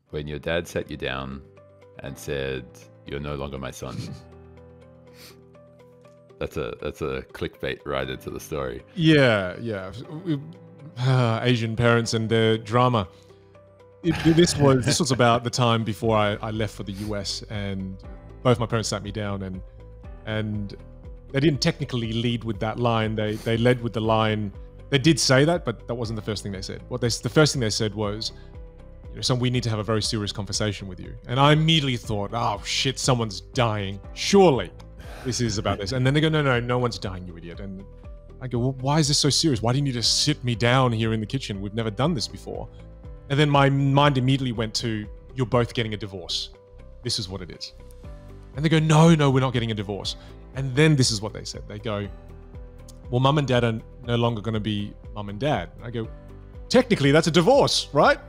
when your dad sat you down and said, "You're no longer my son." That's a clickbait right into the story. Yeah. Asian parents and their drama. This was about the time before I left for the US, and both my parents sat me down, and they didn't technically lead with that line. They led with the line. They did say that, but that wasn't the first thing they said. The first thing they said was, son, we need to have a very serious conversation with you. And I immediately thought, oh shit, someone's dying. Surely this is about this. And then they go, no one's dying, you idiot. And I go, well, why is this so serious? Why didn't you just sit me down here in the kitchen? We've never done this before. And then my mind immediately went to, you're both getting a divorce. This is what it is. And they go, no, we're not getting a divorce. And then this is what they said. They go, well, mum and dad are no longer going to be mum and dad. I go, technically that's a divorce, right?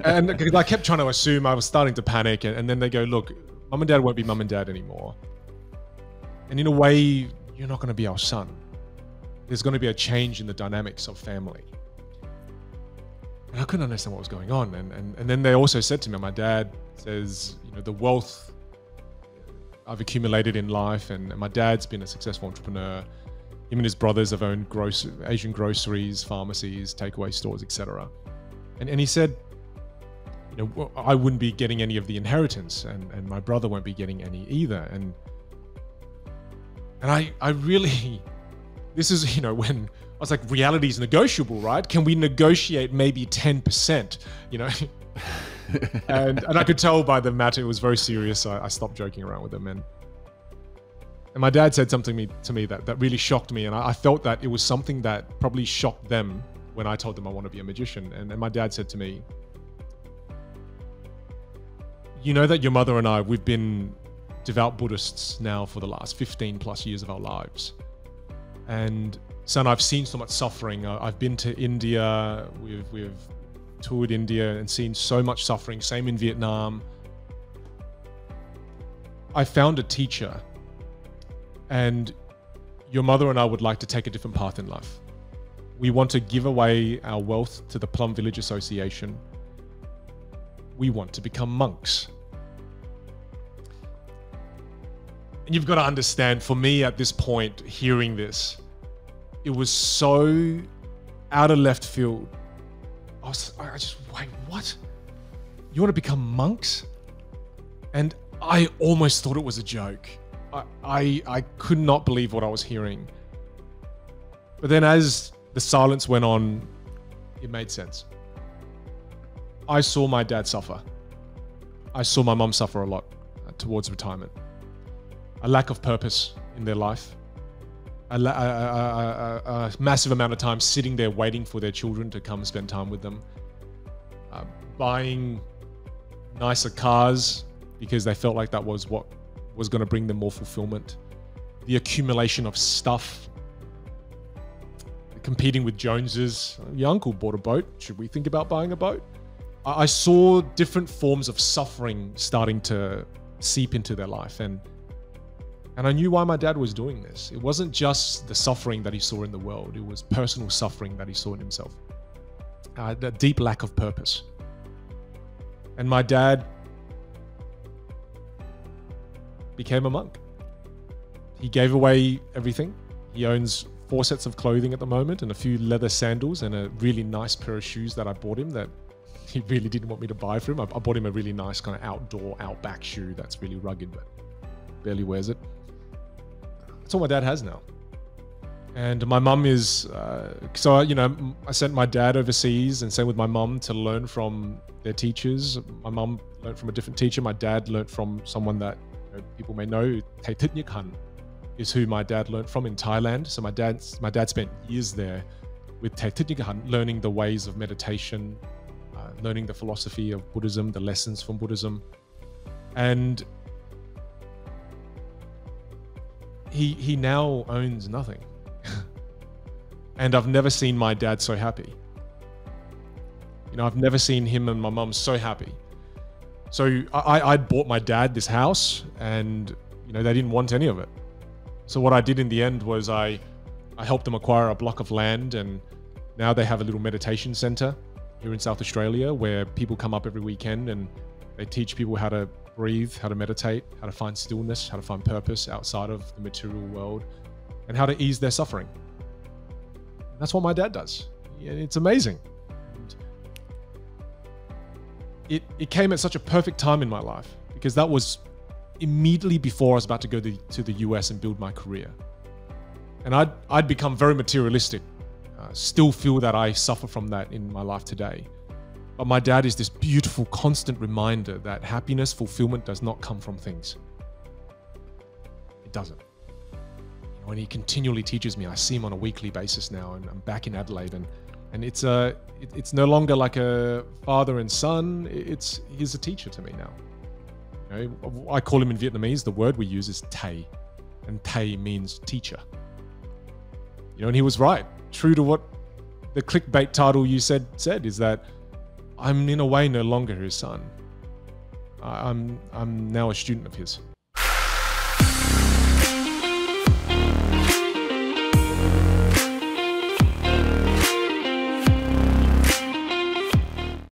And because I kept trying to assume, I was starting to panic. And then they go, look, mum and dad won't be mum and dad anymore. And in a way, you're not going to be our son. There's going to be a change in the dynamics of family. And I couldn't understand what was going on. And then they also said to me, my dad says, the wealth I've accumulated in life, and my dad's been a successful entrepreneur. Him and his brothers have owned Asian groceries, pharmacies, takeaway stores, etc. And he said, I wouldn't be getting any of the inheritance, and my brother won't be getting any either. And I really, this is, when I was like, reality is negotiable, right? Can we negotiate maybe 10%, and I could tell by the matter, it was very serious. So I stopped joking around with them. And my dad said something to me that really shocked me. And I felt that it was something that probably shocked them when I told them I want to be a magician. And my dad said to me, you know that your mother and I, we've been devout Buddhists now for the last 15 plus years of our lives. And son, I've seen so much suffering. I've been to India. We've toured India and seen so much suffering. Same in Vietnam. I found a teacher, and your mother and I would like to take a different path in life. We want to give away our wealth to the Plum Village Association. We want to become monks. And you've got to understand, for me at this point, hearing this, it was so out of left field. I just, wait, what? You want to become monks? And I almost thought it was a joke. I could not believe what I was hearing. But then as the silence went on, it made sense. I saw my dad suffer. I saw my mum suffer a lot towards retirement. A lack of purpose in their life. A massive amount of time sitting there waiting for their children to come spend time with them. Buying nicer cars because they felt like that was what was going to bring them more fulfillment. The accumulation of stuff. Competing with Joneses. Your uncle bought a boat. Should we think about buying a boat? I saw different forms of suffering starting to seep into their life. And I knew why my dad was doing this. It wasn't just the suffering that he saw in the world. It was personal suffering that he saw in himself. The deep lack of purpose. And my dad became a monk. He gave away everything. He owns 4 sets of clothing at the moment and a few leather sandals and a really nice pair of shoes that I bought him that he really didn't want me to buy for him. I bought him a really nice kind of outdoor, outback shoe that's really rugged, but barely wears it. That's all my dad has now. And my mum is, I sent my dad overseas and same with my mum to learn from their teachers. My mum learned from a different teacher. My dad learned from someone that people may know, Thầy Thích Nhất Hạnh, is who my dad learned from in Thailand. So my dad spent years there with Thầy Thích Nhất Hạnh, learning the ways of meditation, learning the philosophy of Buddhism, the lessons from Buddhism. And he now owns nothing. And I've never seen my dad so happy. I've never seen him and my mum so happy. So I'd bought my dad this house and, they didn't want any of it. So what I did in the end was I helped them acquire a block of land, and now they have a little meditation center. here in South Australia, where people come up every weekend and they teach people how to breathe, how to meditate, how to find stillness, how to find purpose outside of the material world, and how to ease their suffering. And that's what my dad does. And it's amazing. And it came at such a perfect time in my life, because that was immediately before I was about to go to the US and build my career. And I'd become very materialistic. Still feel that I suffer from that in my life today. But my dad is this beautiful, constant reminder that happiness, fulfillment does not come from things. It doesn't. When he continually teaches me, I see him on a weekly basis now, and I'm back in Adelaide, and it's no longer like a father and son. He's a teacher to me now. You know, I call him in Vietnamese, the word we use is thầy, and thầy means teacher. You know, and he was right. True to what the clickbait title you said is that I'm in a way no longer his son. I'm now a student of his.